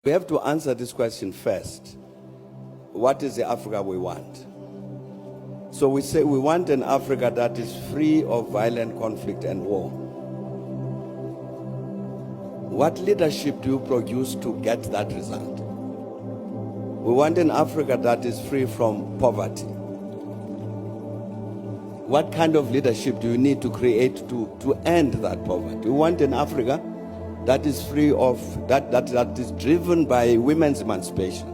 We have to answer this question first. What is the Africa we want? So we say we want an Africa that is free of violent conflict and war. What leadership do you produce to get that result? We want an Africa that is free from poverty. What kind of leadership do you need to create to end that poverty? We want an Africa that is free of, that is driven by women's emancipation.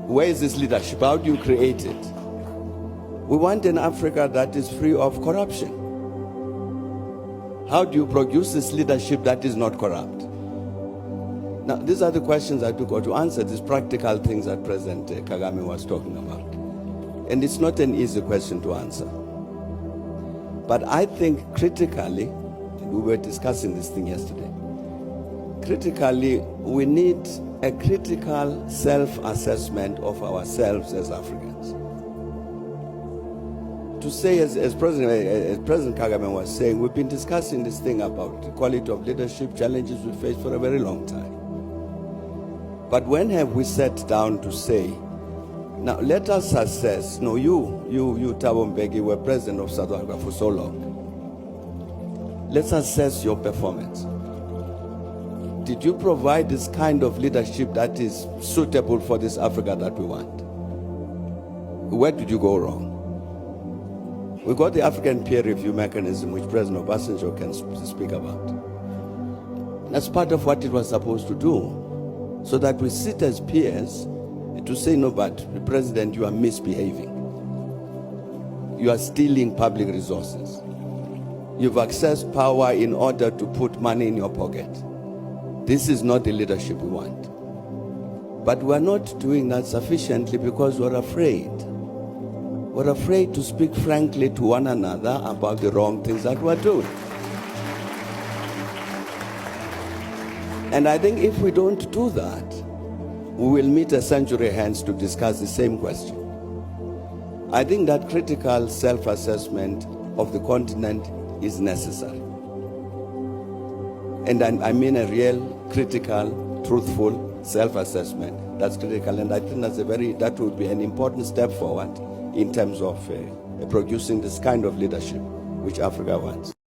Where is this leadership? How do you create it? We want an Africa that is free of corruption. How do you produce this leadership that is not corrupt? Now, these are the questions I took to answer these practical things that President Kagame was talking about. And it's not an easy question to answer. But I think critically, we were discussing this thing yesterday, critically, we need a critical self-assessment of ourselves as Africans. To say, as President Kagame was saying, we've been discussing this thing about the quality of leadership, challenges we face for a very long time. But when have we sat down to say, now let us assess, no, you Thabo Mbeki, were president of South Africa for so long. Let's assess your performance. Did you provide this kind of leadership that is suitable for this Africa that we want? Where did you go wrong? We got the African peer review mechanism, which President Obasanjo can speak about. That's part of what it was supposed to do, so that we sit as peers to say, no, but the President, you are misbehaving. You are stealing public resources. You've accessed power in order to put money in your pocket. This is not the leadership we want. But we're not doing that sufficiently because we're afraid. We're afraid to speak frankly to one another about the wrong things that we're doing. And I think if we don't do that, we will meet a century hence to discuss the same question. I think that critical self-assessment of the continent is necessary. And I mean a real, critical, truthful self-assessment. That's critical, and I think that would be an important step forward in terms of producing this kind of leadership which Africa wants.